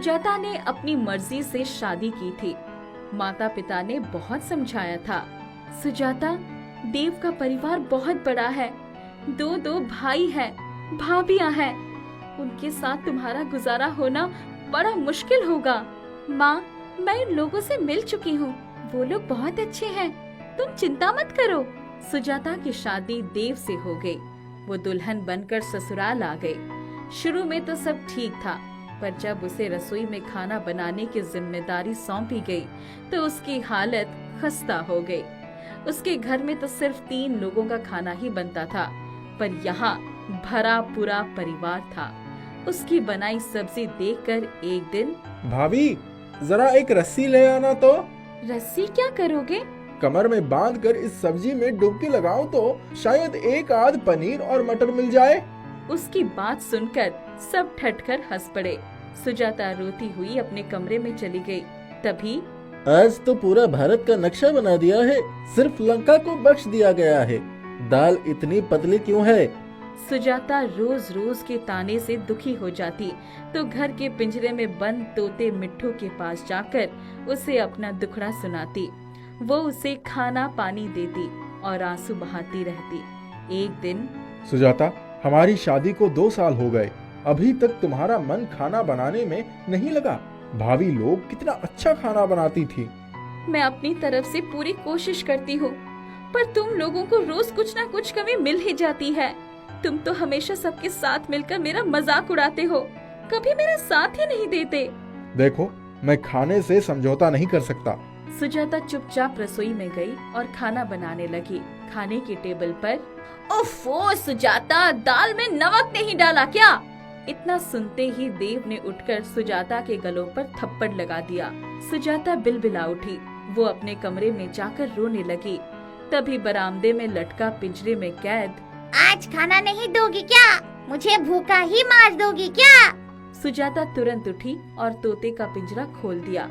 सुजाता ने अपनी मर्जी से शादी की थी। माता पिता ने बहुत समझाया था, सुजाता, देव का परिवार बहुत बड़ा है, दो भाई हैं, भाभियां हैं, उनके साथ तुम्हारा गुजारा होना बड़ा मुश्किल होगा। माँ, मैं इन लोगों से मिल चुकी हूँ, वो लोग बहुत अच्छे हैं, तुम चिंता मत करो। सुजाता की शादी देव से हो गई। वो दुल्हन बनकर ससुराल आ गई। शुरू में तो सब ठीक था, पर जब उसे रसोई में खाना बनाने की जिम्मेदारी सौंपी गई तो उसकी हालत खस्ता हो गई। उसके घर में तो सिर्फ 3 लोगों का खाना ही बनता था, पर यहाँ भरा पूरा परिवार था। उसकी बनाई सब्जी देखकर एक दिन, भाभी, जरा एक रस्सी ले आना तो। रस्सी क्या करोगे? कमर में बांधकर इस सब्जी में डुबकी लगाऊं तो शायद एक आध पनीर और मटर मिल जाए। उसकी बात सुनकर सब ठटकर हंस पड़े। सुजाता रोती हुई अपने कमरे में चली गई। तभी, आज तो पूरा भारत का नक्शा बना दिया है, सिर्फ लंका को बख्श दिया गया है। दाल इतनी पतली क्यों है? सुजाता रोज रोज के ताने से दुखी हो जाती तो घर के पिंजरे में बंद तोते मिट्ठू के पास जाकर उसे अपना दुखड़ा सुनाती। वो उसे खाना पानी देती और आंसू बहाती रहती। एक दिन, सुजाता, हमारी शादी को 2 साल हो गए, अभी तक तुम्हारा मन खाना बनाने में नहीं लगा। भाभी लोग कितना अच्छा खाना बनाती थी। मैं अपनी तरफ से पूरी कोशिश करती हूँ, पर तुम लोगों को रोज कुछ न कुछ कमी मिल ही जाती है। तुम तो हमेशा सबके साथ मिलकर मेरा मजाक उड़ाते हो, कभी मेरा साथ ही नहीं देते। देखो, मैं खाने से समझौता नहीं कर सकता। सुजाता चुपचाप रसोई में गई और खाना बनाने लगी। खाने की टेबल पर, ओफो सुजाता, दाल में नमक नहीं डाला क्या? इतना सुनते ही देव ने उठकर सुजाता के गलों पर थप्पड़ लगा दिया। सुजाता बिलबिला उठी। वो अपने कमरे में जाकर रोने लगी। तभी बरामदे में लटका पिंजरे में कैद, आज खाना नहीं दोगी क्या? मुझे भूखा ही मार दोगी क्या? सुजाता तुरंत उठी और तोते का पिंजरा खोल दिया।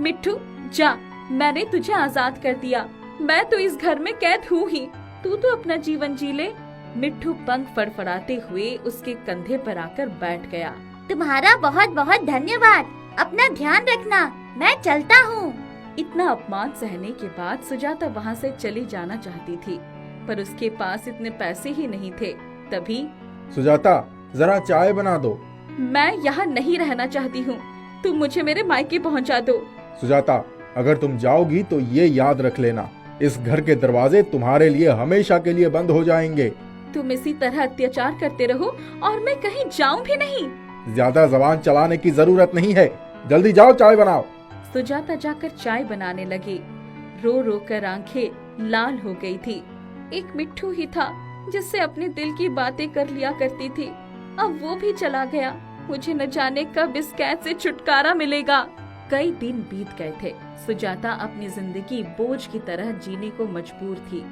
मिट्ठू, जा, मैंने तुझे आजाद कर दिया। मैं तो इस घर में कैद हूँ ही, तू तो अपना जीवन जी ले। मिट्ठू पंख फड़फड़ाते हुए उसके कंधे पर आकर बैठ गया। तुम्हारा बहुत बहुत धन्यवाद, अपना ध्यान रखना, मैं चलता हूँ। इतना अपमान सहने के बाद सुजाता वहाँ से चली जाना चाहती थी, पर उसके पास इतने पैसे ही नहीं थे। तभी, सुजाता, जरा चाय बना दो। मैं यहाँ नहीं रहना चाहती हूँ, तुम मुझे मेरे मायके पहुँचा दो। सुजाता, अगर तुम जाओगी तो ये याद रख लेना, इस घर के दरवाजे तुम्हारे लिए हमेशा के लिए बंद हो जाएंगे। तुम इसी तरह अत्याचार करते रहो और मैं कहीं जाऊं भी नहीं। ज्यादा जबान चलाने की जरूरत नहीं है, जल्दी जाओ चाय बनाओ। सुजाता जाकर चाय बनाने लगी। रो रो कर आंखें लाल हो गई थी। एक मिट्ठू ही था जिससे अपने दिल की बातें कर लिया करती थी, अब वो भी चला गया। मुझे न जाने कब इस कैद से छुटकारा मिलेगा। कई दिन बीत गए थे। सुजाता अपनी जिंदगी बोझ की तरह जीने को मजबूर थी।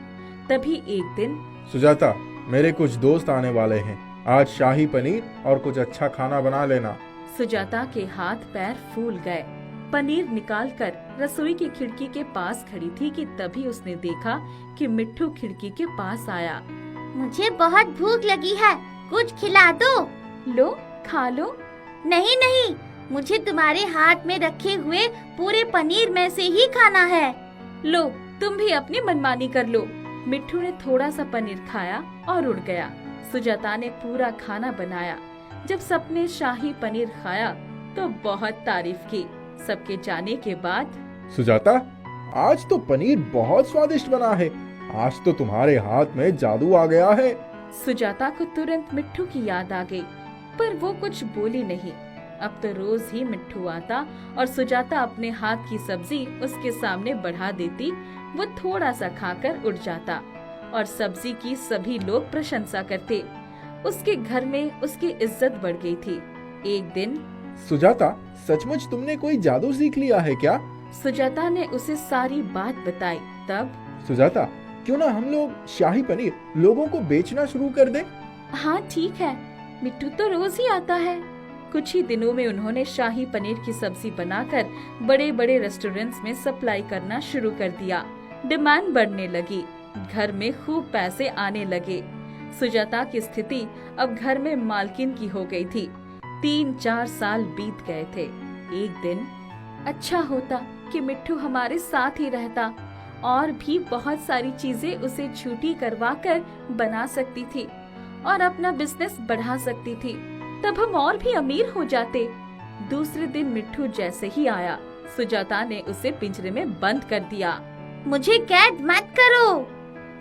तभी एक दिन, सुजाता, मेरे कुछ दोस्त आने वाले हैं, आज शाही पनीर और कुछ अच्छा खाना बना लेना। सुजाता के हाथ पैर फूल गए। पनीर निकालकर रसोई की खिड़की के पास खड़ी थी कि तभी उसने देखा कि मिट्ठू खिड़की के पास आया। मुझे बहुत भूख लगी है, कुछ खिला दो। लो, खा लो। नहीं नहीं, मुझे तुम्हारे हाथ में रखे हुए पूरे पनीर में से ही खाना है। लो, तुम भी अपनी मनमानी कर लो। मिट्ठू ने थोड़ा सा पनीर खाया और उड़ गया। सुजाता ने पूरा खाना बनाया। जब सबने शाही पनीर खाया तो बहुत तारीफ की। सबके जाने के बाद, सुजाता, आज तो पनीर बहुत स्वादिष्ट बना है, आज तो तुम्हारे हाथ में जादू आ गया है। सुजाता को तुरंत मिट्ठू की याद आ गई, पर वो कुछ बोली नहीं। अब तो रोज ही मिट्ठू आता और सुजाता अपने हाथ की सब्जी उसके सामने बढ़ा देती। वो थोड़ा सा खाकर उड़ जाता और सब्जी की सभी लोग प्रशंसा करते। उसके घर में उसकी इज्जत बढ़ गई थी। एक दिन, सुजाता, सचमुच तुमने कोई जादू सीख लिया है क्या? सुजाता ने उसे सारी बात बताई। तब, सुजाता, क्यों ना हम लोग शाही पनीर लोगों को बेचना शुरू कर दें? हाँ ठीक है, मिट्टू तो रोज ही आता है। कुछ ही दिनों में उन्होंने शाही पनीर की सब्जी बनाकर बड़े बड़े रेस्टोरेंट्स में सप्लाई करना शुरू कर दिया। डिमांड बढ़ने लगी, घर में खूब पैसे आने लगे। सुजाता की स्थिति अब घर में मालकिन की हो गई थी। 3-4 साल बीत गए थे। एक दिन अच्छा होता कि मिट्ठू हमारे साथ ही रहता, और भी बहुत सारी चीजें उसे छुट्टी करवा कर बना सकती थी और अपना बिजनेस बढ़ा सकती थी। तब हम और भी अमीर हो जाते। दूसरे दिन मिट्ठू जैसे ही आया, सुजाता ने उसे पिंजरे में बंद कर दिया। मुझे कैद मत करो।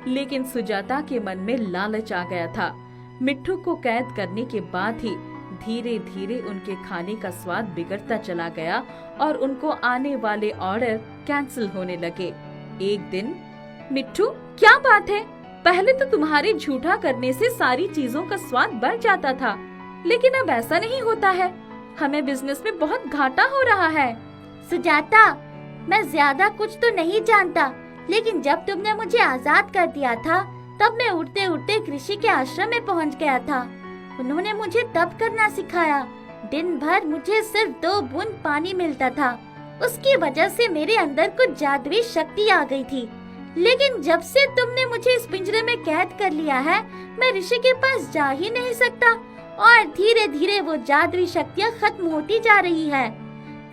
लेकिन सुजाता के मन में लालच आ गया था। मिट्ठू को कैद करने के बाद ही धीरे धीरे उनके खाने का स्वाद बिगड़ता चला गया और उनको आने वाले ऑर्डर कैंसिल होने लगे। एक दिन, मिट्ठू क्या बात है? पहले तो तुम्हारे झूठा करने से सारी चीजों का स्वाद बढ़ जाता था, लेकिन अब ऐसा नहीं होता है। हमें बिजनेस में बहुत घाटा हो रहा है। सुजाता, मैं ज्यादा कुछ तो नहीं जानता, लेकिन जब तुमने मुझे आजाद कर दिया था, तब मैं उड़ते उड़ते ऋषि के आश्रम में पहुंच गया था। उन्होंने मुझे तप करना सिखाया। दिन भर मुझे सिर्फ 2 बूंद पानी मिलता था। उसकी वजह से मेरे अंदर कुछ जादुई शक्ति आ गई थी। लेकिन जब से तुमने मुझे इस पिंजरे में कैद कर लिया है, मैं ऋषि के पास जा ही नहीं सकता और धीरे धीरे वो जादुई शक्तियाँ खत्म होती जा रही है।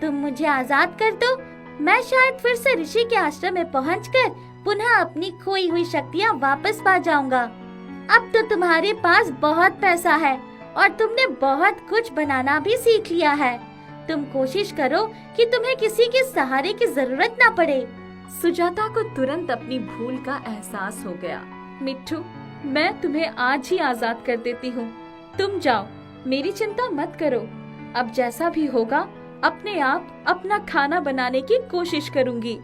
तुम मुझे आजाद कर दो, मैं शायद फिर से ऋषि के आश्रम में पहुंचकर पुनः अपनी खोई हुई शक्तियाँ वापस पा जाऊंगा। अब तो तुम्हारे पास बहुत पैसा है और तुमने बहुत कुछ बनाना भी सीख लिया है। तुम कोशिश करो कि तुम्हें किसी के सहारे की जरूरत ना पड़े। सुजाता को तुरंत अपनी भूल का एहसास हो गया। मिट्ठू, मैं तुम्हें आज ही आजाद कर देती हूँ। तुम जाओ, मेरी चिंता मत करो। अब जैसा भी होगा, अपने आप अपना खाना बनाने की कोशिश करूँगी।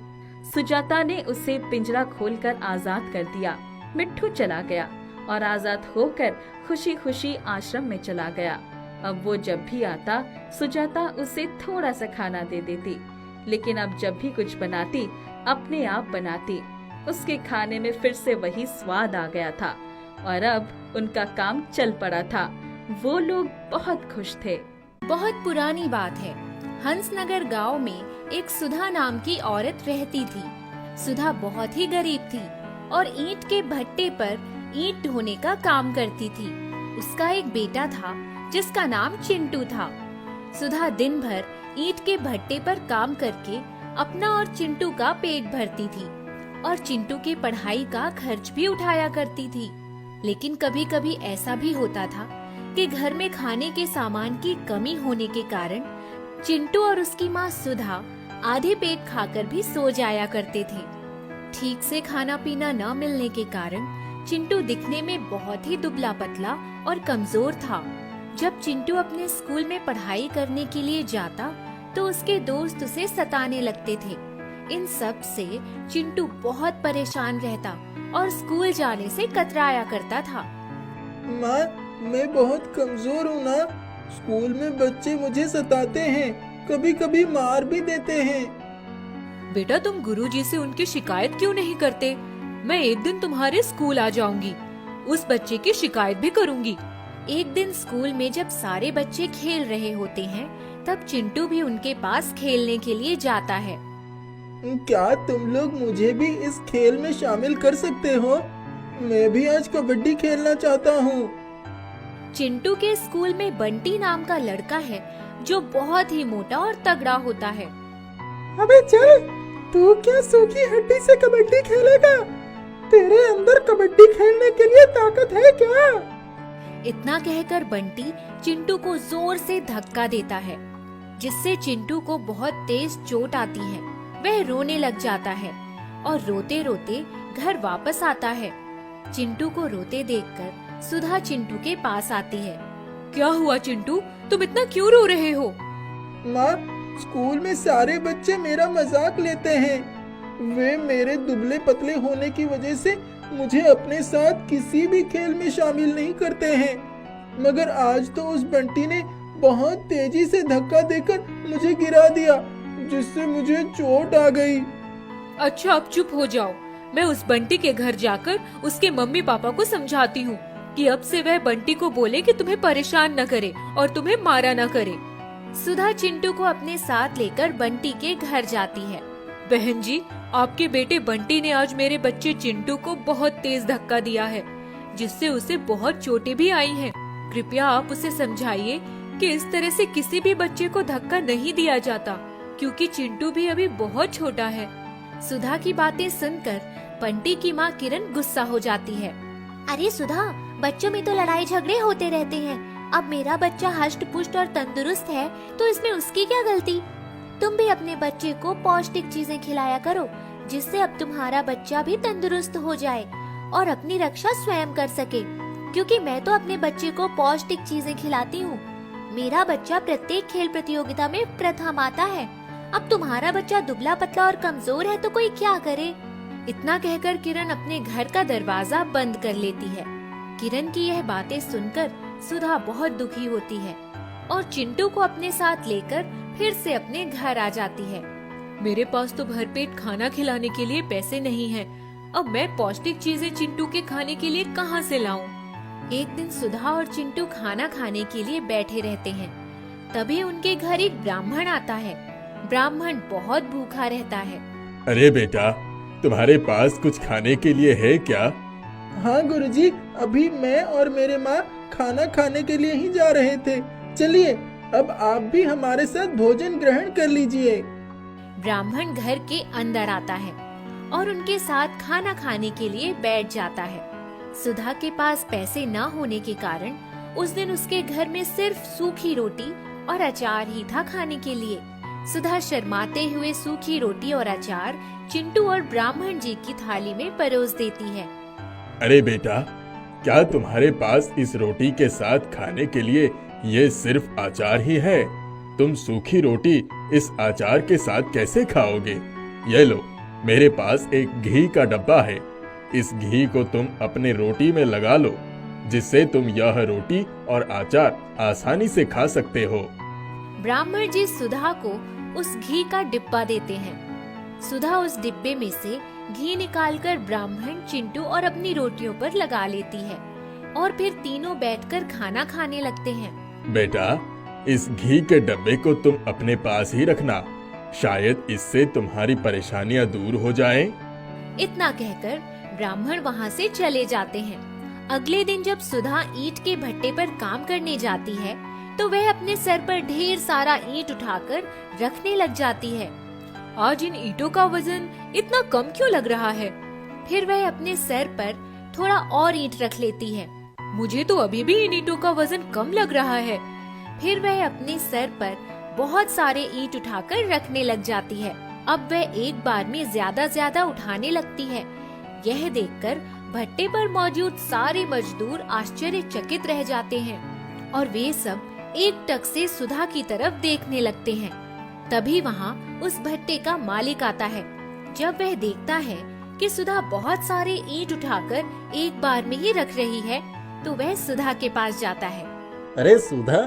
सुजाता ने उसे पिंजरा खोलकर आजाद कर दिया। मिट्ठू चला गया और आजाद होकर खुशी खुशी आश्रम में चला गया। अब वो जब भी आता, सुजाता उसे थोड़ा सा खाना दे देती, लेकिन अब जब भी कुछ बनाती, अपने आप बनाती। उसके खाने में फिर से वही स्वाद आ गया था और अब उनका काम चल पड़ा था। वो लोग बहुत खुश थे। बहुत पुरानी बात है। हंसनगर गांव में एक सुधा नाम की औरत रहती थी। सुधा बहुत ही गरीब थी और ईंट के भट्टे पर ईंट ढोने का काम करती थी। उसका एक बेटा था जिसका नाम चिंटू था। सुधा दिन भर ईंट के भट्टे पर काम करके अपना और चिंटू का पेट भरती थी और चिंटू के पढ़ाई का खर्च भी उठाया करती थी। लेकिन कभी कभी ऐसा भी होता था कि घर में खाने के सामान की कमी होने के कारण चिंटू और उसकी माँ सुधा आधे पेट खाकर भी सो जाया करते थे। ठीक से खाना पीना न मिलने के कारण चिंटू दिखने में बहुत ही दुबला पतला और कमजोर था। जब चिंटू अपने स्कूल में पढ़ाई करने के लिए जाता तो उसके दोस्त उसे सताने लगते थे। इन सब से चिंटू बहुत परेशान रहता और स्कूल जाने से कतराया करता था। माँ, मैं बहुत कमजोर हूँ ना। स्कूल में बच्चे मुझे सताते हैं, कभी कभी मार भी देते हैं। बेटा, तुम गुरुजी से उनकी शिकायत क्यों नहीं करते? मैं एक दिन तुम्हारे स्कूल आ जाऊंगी, उस बच्चे की शिकायत भी करूंगी। एक दिन स्कूल में जब सारे बच्चे खेल रहे होते हैं, तब चिंटू भी उनके पास खेलने के लिए जाता है। क्या तुम लोग मुझे भी इस खेल में शामिल कर सकते हो? मैं भी आज कबड्डी खेलना चाहता हूँ। चिंटू के स्कूल में बंटी नाम का लड़का है जो बहुत ही मोटा और तगड़ा होता है। अबे चल, तू क्या सूखी हड्डी से कबड्डी खेलेगा? तेरे अंदर कबड्डी खेलने के लिए ताकत है क्या? इतना कहकर बंटी चिंटू को जोर से धक्का देता है, जिससे चिंटू को बहुत तेज चोट आती है। वह रोने लग जाता है और रोते रोते घर वापस आता है। चिंटू को रोते देखकर सुधा चिंटू के पास आती है। क्या हुआ चिंटू, तुम इतना क्यों रो रहे हो? माँ, स्कूल में सारे बच्चे मेरा मजाक लेते हैं। वे मेरे दुबले पतले होने की वजह से मुझे अपने साथ किसी भी खेल में शामिल नहीं करते हैं। मगर आज तो उस बंटी ने बहुत तेजी से धक्का देकर मुझे गिरा दिया, जिससे मुझे चोट आ गई। अच्छा, अब चुप हो जाओ। मैं उस बंटी के घर जाकर उसके मम्मी पापा को समझाती हूँ कि अब से वह बंटी को बोले कि तुम्हें परेशान न करे और तुम्हें मारा न करे। सुधा चिंटू को अपने साथ लेकर बंटी के घर जाती है। बहन जी, आपके बेटे बंटी ने आज मेरे बच्चे चिंटू को बहुत तेज धक्का दिया है, जिससे उसे बहुत चोटें भी आई हैं। कृपया आप उसे समझाइए कि इस तरह से किसी भी बच्चे को धक्का नहीं दिया जाता, क्योंकि चिंटू भी अभी बहुत छोटा है। सुधा की बातें सुनकर बंटी की माँ किरण गुस्सा हो जाती है। अरे सुधा, बच्चों में तो लड़ाई झगड़े होते रहते हैं। अब मेरा बच्चा हष्ट पुष्ट और तंदुरुस्त है तो इसमें उसकी क्या गलती। तुम भी अपने बच्चे को पौष्टिक चीजें खिलाया करो, जिससे अब तुम्हारा बच्चा भी तंदुरुस्त हो जाए और अपनी रक्षा स्वयं कर सके। क्योंकि मैं तो अपने बच्चे को पौष्टिक चीजें खिलाती हूँ। मेरा बच्चा प्रत्येक खेल प्रतियोगिता में प्रथम आता है। अब तुम्हारा बच्चा दुबला पतला और कमजोर है तो कोई क्या करे। इतना कहकर किरण अपने घर का दरवाजा बंद कर लेती है। किरण की यह बातें सुनकर सुधा बहुत दुखी होती है और चिंटू को अपने साथ लेकर फिर से अपने घर आ जाती है। मेरे पास तो भरपेट खाना खिलाने के लिए पैसे नहीं हैं। अब मैं पौष्टिक चीजें चिंटू के खाने के लिए कहां से लाऊं? एक दिन सुधा और चिंटू खाना खाने के लिए बैठे रहते हैं। तभी उनके घर एक ब्राह्मण आता है। ब्राह्मण बहुत भूखा रहता है। अरे बेटा, तुम्हारे पास कुछ खाने के लिए है क्या? हाँ गुरुजी, अभी मैं और मेरे माँ खाना खाने के लिए ही जा रहे थे। चलिए, अब आप भी हमारे साथ भोजन ग्रहण कर लीजिए। ब्राह्मण घर के अंदर आता है और उनके साथ खाना खाने के लिए बैठ जाता है। सुधा के पास पैसे न होने के कारण उस दिन उसके घर में सिर्फ सूखी रोटी और अचार ही था खाने के लिए। सुधा शर्माते हुए सूखी रोटी और अचार चिंटू और ब्राह्मण जी की थाली में परोस देती है। अरे बेटा, क्या तुम्हारे पास इस रोटी के साथ खाने के लिए ये सिर्फ अचार ही है? तुम सूखी रोटी इस अचार के साथ कैसे खाओगे? ये लो, मेरे पास एक घी का डब्बा है। इस घी को तुम अपने रोटी में लगा लो, जिससे तुम यह रोटी और अचार आसानी से खा सकते हो। ब्राह्मण जी सुधा को उस घी का डिब्बा देते हैं। सुधा उस डिब्बे में से घी निकालकर ब्राह्मण, चिंटू और अपनी रोटियों पर लगा लेती है और फिर तीनों बैठकर खाना खाने लगते हैं। बेटा, इस घी के डब्बे को तुम अपने पास ही रखना, शायद इससे तुम्हारी परेशानियां दूर हो जाएं। इतना कहकर ब्राह्मण वहाँ से चले जाते हैं। अगले दिन जब सुधा ईंट के भट्टे पर काम करने जाती है तो वह अपने सर पर ढेर सारा ईंट उठाकर रखने लग जाती है। आज इन ईंटों का वजन इतना कम क्यों लग रहा है? फिर वह अपने सर पर थोड़ा और ईंट रख लेती है। मुझे तो अभी भी इन ईंटों का वजन कम लग रहा है। फिर वह अपने सर पर बहुत सारे ईंट उठाकर रखने लग जाती है। अब वह एक बार में ज्यादा उठाने लगती है। यह देखकर भट्टे पर मौजूद सारे मजदूर आश्चर्यचकित रह जाते हैं और वे सब एक टक से सुधा की तरफ देखने लगते हैं। तभी वहाँ उस भट्टे का मालिक आता है। जब वह देखता है कि सुधा बहुत सारे ईंट उठाकर एक बार में ही रख रही है तो वह सुधा के पास जाता है। अरे सुधा,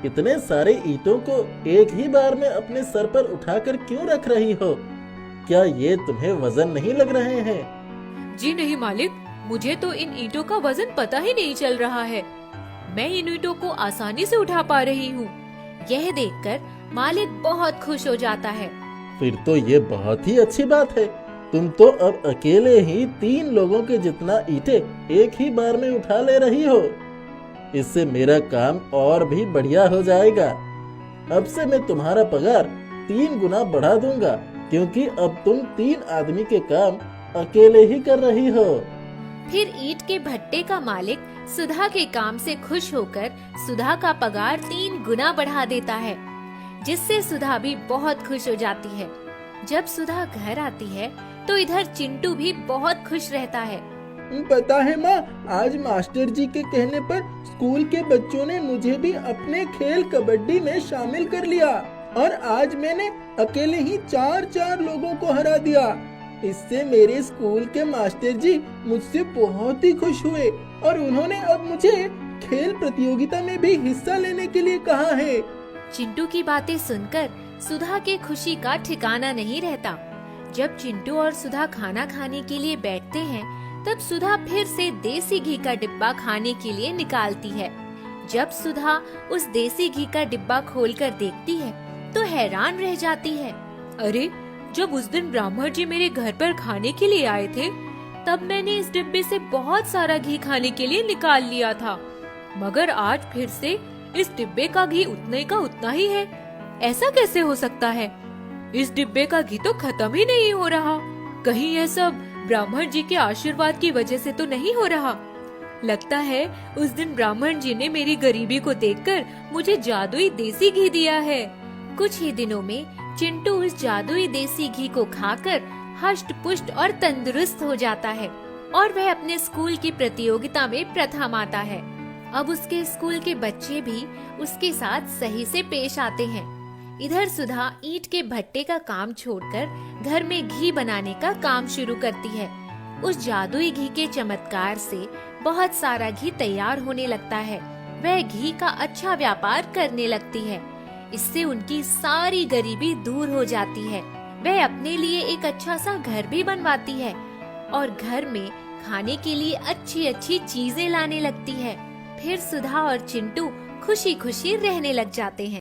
इतने सारे ईंटों को एक ही बार में अपने सर पर उठाकर क्यों रख रही हो? क्या ये तुम्हें वजन नहीं लग रहे हैं? जी नहीं मालिक, मुझे तो इन ईंटों का वजन पता ही नहीं चल रहा है। मैं इन ईंटों को आसानी से उठा पा रही हूँ। यह देखकर मालिक बहुत खुश हो जाता है। फिर तो ये बहुत ही अच्छी बात है। तुम तो अब अकेले ही 3 लोगों के जितना ईंटें एक ही बार में उठा ले रही हो। इससे मेरा काम और भी बढ़िया हो जाएगा। अब से मैं तुम्हारा पगार 3 गुना बढ़ा दूंगा, क्योंकि अब तुम 3 आदमी के काम अकेले ही कर रही हो। फिर ईंट के भट्टे का मालिक सुधा के काम से खुश होकर सुधा का पगार 3 गुना बढ़ा देता है, जिससे सुधा भी बहुत खुश हो जाती है। जब सुधा घर आती है तो इधर चिंटू भी बहुत खुश रहता है। पता है माँ, आज मास्टर जी के कहने पर स्कूल के बच्चों ने मुझे भी अपने खेल कबड्डी में शामिल कर लिया और आज मैंने अकेले ही 4 लोगों को हरा दिया। इससे मेरे स्कूल के मास्टर जी मुझसे बहुत ही खुश हुए और उन्होंने अब मुझे खेल प्रतियोगिता में भी हिस्सा लेने के लिए कहा है। चिंटू की बातें सुनकर सुधा के खुशी का ठिकाना नहीं रहता। जब चिंटू और सुधा खाना खाने के लिए बैठते हैं तब सुधा फिर से देसी घी का डिब्बा खाने के लिए निकालती है। जब सुधा उस देसी घी का डिब्बा खोलकर देखती है तो हैरान रह जाती है। अरे, जब उस दिन ब्राह्मण जी मेरे घर पर खाने के लिए आए थे तब मैंने इस डिब्बे से बहुत सारा घी खाने के लिए निकाल लिया था, मगर आज फिर से इस डिब्बे का घी उतने का उतना ही है। ऐसा कैसे हो सकता है? इस डिब्बे का घी तो खत्म ही नहीं हो रहा। कहीं यह सब ब्राह्मण जी के आशीर्वाद की वजह से तो नहीं हो रहा। लगता है उस दिन ब्राह्मण जी ने मेरी गरीबी को देखकर मुझे जादुई देसी घी दिया है। कुछ ही दिनों में चिंटू उस जादुई देसी घी को खाकर हष्ट पुष्ट और तंदुरुस्त हो जाता है और वह अपने स्कूल की प्रतियोगिता में प्रथम आता है। अब उसके स्कूल के बच्चे भी उसके साथ सही से पेश आते हैं। इधर सुधा ईंट के भट्टे का काम छोड़कर घर में घी बनाने का काम शुरू करती है। उस जादुई घी के चमत्कार से बहुत सारा घी तैयार होने लगता है। वह घी का अच्छा व्यापार करने लगती है। इससे उनकी सारी गरीबी दूर हो जाती है। वह अपने लिए एक अच्छा सा घर भी बनवाती है और घर में खाने के लिए अच्छी अच्छी चीजें लाने लगती है। फिर सुधा और चिंटू खुशी खुशी रहने लग जाते हैं।